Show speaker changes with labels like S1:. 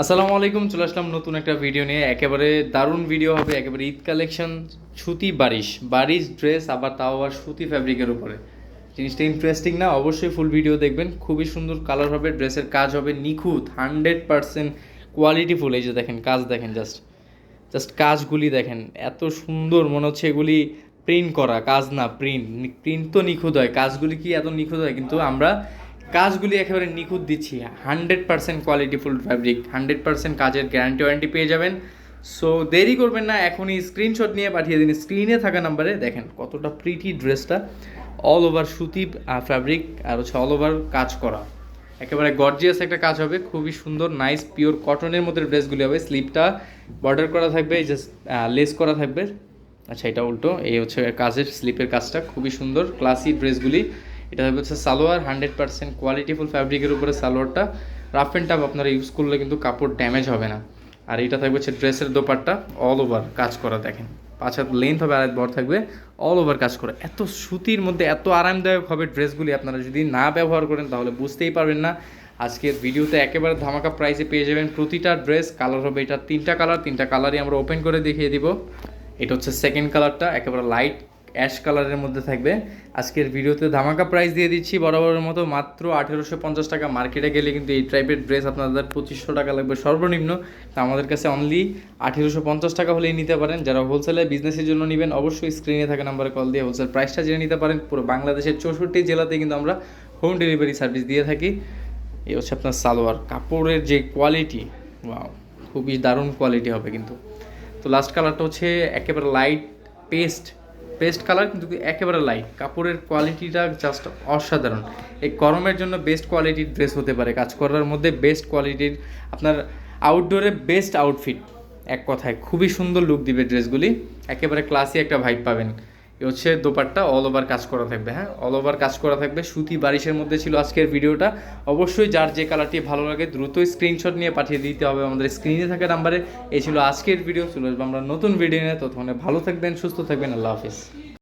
S1: আসসালামু আলাইকুম, চলে আসলাম নতুন একটা ভিডিও নিয়ে। একেবারে দারুণ ভিডিও হবে, একেবারে ঈদ কালেকশন, সুতি বারিশ বারিশ ড্রেস, আবার তাও আবার সুতি ফ্যাব্রিকের উপরে। জিনিসটা ইন্টারেস্টিং না? অবশ্যই ফুল ভিডিও দেখবেন। খুবই সুন্দর কালার হবে, ড্রেসের কাজ হবে নিখুঁত, 100% কোয়ালিটিফুল। এই যে দেখেন কাজ, দেখেন জাস্ট জাস্ট কাজগুলি দেখেন, এত সুন্দর মনে হচ্ছে এগুলি প্রিন্ট করা কাজ না। প্রিন্ট প্রিন্ট তো নিখুঁত হয়, কাজগুলি কি এত নিখুঁত হয়? কিন্তু আমরা কাজগুলি একেবারে নিখুঁত দিচ্ছি। 100% কোয়ালিটিফুল ফ্যাব্রিক, 100% কাজের গ্যারান্টি ওয়ারেন্টি পেয়ে যাবেন। সো দেরি করবেন না, এখনই স্ক্রিনশট নিয়ে পাঠিয়ে দিন স্ক্রিনে থাকা নাম্বারে। দেখেন কতটা প্রিটি ড্রেসটা, অল ওভার সুতি ফ্যাব্রিক, আর হচ্ছে অল ওভার কাজ করা, একেবারে গর্জিয়াস একটা কাজ হবে। খুবই সুন্দর নাইস পিওর কটনের মধ্যে ড্রেসগুলি হবে। স্লিপটা বর্ডার করা থাকবে, জাস্ট লেস করা থাকবে। আচ্ছা, এটা উল্টো, এই হচ্ছে কাজের স্লিপের কাজটা খুবই সুন্দর ক্লাসি ড্রেসগুলি। এটা হচ্ছে সালোয়ার, 100% কোয়ালিটিফুল ফ্যাব্রিকের উপরে সালোয়ারটা। রাফ অ্যান্ড টাফ আপনারা ইউজ করলে কিন্তু কাপড় ড্যামেজ হবে না। আর এটা থাকবে হচ্ছে ড্রেসের দোপাট্টা, অল ওভার কাজ করা। দেখেন 5 হাত লেন্থ হবে, আর বড় থাকবে, অল ওভার কাজ করা। এত সুতির মধ্যে এত আরামদায়ক হবে ড্রেসগুলি, আপনারা যদি না ব্যবহার করেন তাহলে বুঝতেই পারবেন না। আজকের ভিডিওতে একেবারে ধামাকা প্রাইসে পেয়ে যাবেন প্রতিটা ড্রেস। কালার হবে এটা 3টা কালার, 3টা কালারই আমরা ওপেন করে দেখিয়ে দিব। এটা হচ্ছে সেকেন্ড কালারটা, একেবারে লাইট অ্যাশ কালারের মধ্যে থাকবে। আজকের ভিডিওতে ধামাকা প্রাইস দিয়ে দিচ্ছি বরাবরের মতো, মাত্র 1850 টাকা। মার্কেটে গেলে কিন্তু এই টাইপের ড্রেস আপনাদের 2500 টাকা লাগবে সর্বনিম্ন। তো আমাদের কাছে অনলি 1850 টাকা হলেই নিতে পারেন। যারা হোলসেলে বিজনেসের জন্য নেবেন অবশ্যই স্ক্রিনে থাকা নাম্বারে কল দিয়ে হোলসেল প্রাইসটা জেনে নিতে পারেন। পুরো বাংলাদেশের 64 জেলাতে কিন্তু আমরা হোম ডেলিভারি সার্ভিস দিয়ে থাকি। এই হচ্ছে আপনার সালোয়ার, কাপড়ের যে কোয়ালিটি, ওয়াও, খুবই দারুণ কোয়ালিটি হবে কিন্তু। তো লাস্ট কালারটা হচ্ছে একেবারে লাইট পেস্ট পেস্ট কালার, কিন্তু একেবারে লাইট। কাপড়ের কোয়ালিটিটা জাস্ট অসাধারণ। এই গরমের জন্য বেস্ট কোয়ালিটির ড্রেস হতে পারে, কাজ করার মধ্যে বেস্ট কোয়ালিটির, আপনার আউটডোরে বেস্ট আউটফিট। এক কথায় খুবই সুন্দর লুক দিবে ড্রেসগুলি, একেবারে ক্লাসি একটা ভাইব পাবেন। এ হচ্ছে দোপাট্টা, অল ওভার কাজ করা থাকবে। হ্যাঁ, অল ওভার কাজ করা থাকবে। সুতি বারিশের মধ্যে ছিল আজকের ভিডিওটা। অবশ্যই যার যে কালারটি ভালো লাগে দ্রুত স্ক্রিনশট নিয়ে পাঠিয়ে দিতে হবে আমাদের স্ক্রিনে থাকা নাম্বারে। এই ছিল আজকের ভিডিও। চলে আসবো আমরা নতুন ভিডিও নিয়ে। ততক্ষণে ভালো থাকবেন, সুস্থ থাকবেন। আল্লাহ হাফিজ।